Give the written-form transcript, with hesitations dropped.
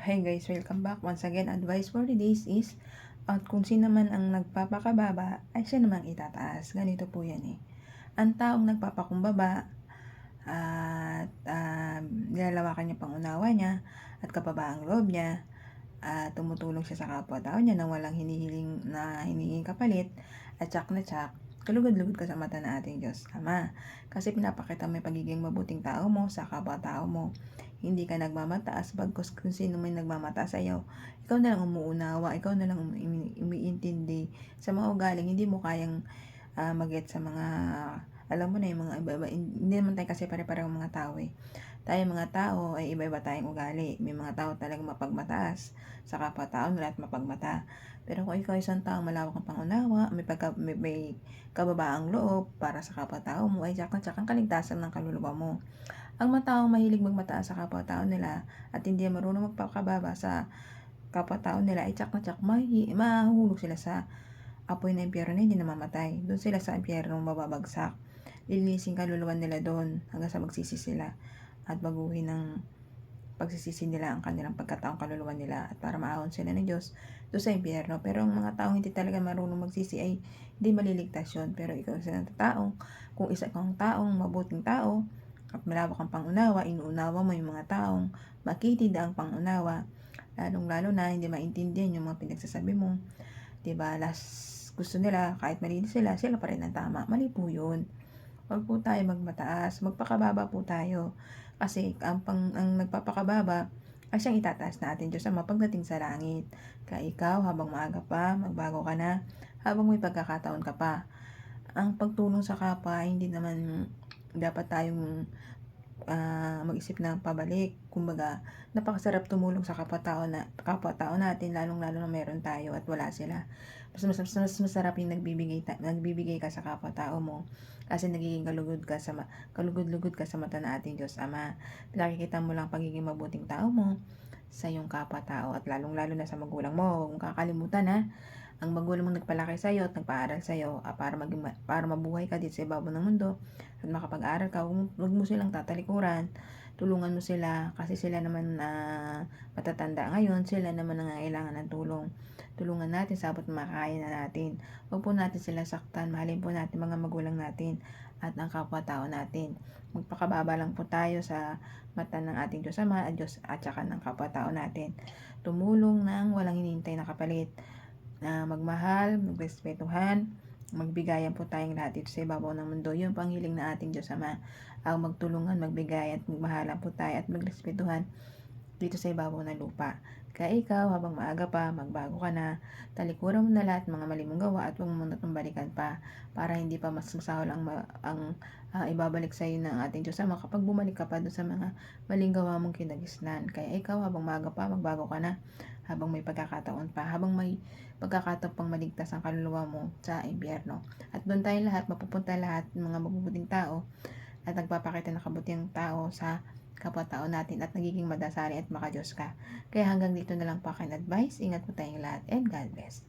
Hi guys, welcome back. Once again, advice for the days is at kung sino man ang nagpapakababa ay siya namang itataas. Ganito po yan eh. Ang taong nagpapakumbaba at nilalawakan niya pangunawa niya at kababaang loob niya at tumutulong siya sa kapwa-tao niya nang walang hinihinging kapalit at tsak na tsak, kalugod-lugod ka sa mata ng ating Diyos Ama. Kasi pinapakita mo yung pagiging mabuting tao mo sa kapwa-tao mo. Hindi ka nagmamataas, bagkus kung sino may nagmamataas sa iyo, ikaw na lang umuunawa, ikaw na lang umiintindi sa mga ugaling hindi mo kayang mag-get sa mga, alam mo na yung mga iba-iba. Hindi naman tayo kasi pare-parehong mga tao eh. Tayo mga tao ay iba-iba tayong ugali. May mga tao talagang mapagmataas sa kapwa-tao nila at mapagmata. Pero kung ikaw isang taong malawak ang pangunawa, may kababaang loob para sa kapwa-tao mo, ay tsak na tsak ang kaligtasan ng kaluluwa mo. Ang mga taong mahilig magmataas sa kapwa-tao nila at hindi marunong magpakababa sa kapwa-tao nila, ay tsak na tsak mahulog sila sa apoy ng impyerno na hindi namamatay. Doon sila sa impyerno mababagsak. Lilinisin kaluluwa nila doon hanggang sa magsisi sila at baguhin ng pagsisisi nila ang kanilang pagkataong kaluluwa nila at para maahon sila ng Diyos doon sa impyerno. Pero ang mga taong hindi talaga marunong magsisi ay hindi maliligtas yun. Pero ikaw sa taong, kung isa kang taong mabuting tao at malawak ang pangunawa, inuunawa mo yung mga taong makitid ang pangunawa, lalong-lalo na hindi maintindihan yung mga pinagsasabi mo. Diba? Gusto nila, kahit mali sila pa rin ang tama. Mali po yun. Huwag po tayo magmataas, magpakababa po tayo. Kasi ang nagpapakababa ay siyang itataas na ating Diyos Ama pagdating sa langit. Kaya ikaw, habang maaga pa, magbago ka na, habang may pagkakataon ka pa. Ang pagtulong sa kapwa, hindi naman dapat tayong mag-isip ng pabalik. Kumbaga, napakasarap tumulong sa kapwa-tao natin, lalong-lalo na meron tayo at wala sila. Mas masarap yung nagbibigay ka sa kapwa-tao mo kasi nagiging kalugod-lugod ka sa mata ng ating Diyos Ama. Nakikita mo lang pagiging mabuting tao mo sa iyong kapwa-tao at lalong-lalo na sa magulang mo. Huwag mong kakalimutan ha, ang magulang mong nagpalaki sa iyo at nagpaaral sa iyo para mabuhay ka dito sa ibabaw ng mundo at makapag-aral ka. Huwag mo silang tatalikuran, tulungan mo sila kasi sila naman matatanda ngayon, sila naman nangangailangan ng tulong. Tulungan natin sa abot makakaya na natin. Huwag po natin sila saktan, mahalin po natin mga magulang natin at ang kapwa-tao natin. Magpakababa lang po tayo sa mata ng ating Diyos Ama at saka ng kapwa-tao natin. Tumulong ng walang hinihintay na kapalit. Magmahal, magrespetuhan, magbigayan po tayong lahat dito sa ibabaw ng mundo. Yun pang hiling na ating Diyos Ama. Ang magtulungan, magbigay at magmahalan po tayo at magrespetuhan dito sa ibabaw ng lupa. Kaya ikaw, habang maaga pa, magbago ka na, talikuran mo na lahat mga mali mong gawa at huwag mo muna itong balikan pa para hindi pa mas masahol ang ibabalik sa iyo ng ating Diyos Ama kapag bumalik ka pa doon sa mga maling gawa mong kinagisnan. Kaya ikaw, habang maaga pa, magbago ka na, habang may pagkakataon pa, habang may pagkakataon pang maligtas ang kaluluwa mo sa impyerno. At doon tayo lahat, mapupunta lahat ng mga mabubuting tao at nagpapakita ng kabutiang tao sa kapwa-tao natin at nagiging madasari at makadiyos ka. Kaya hanggang dito na lang po aking advice. Ingat po tayong lahat and God bless.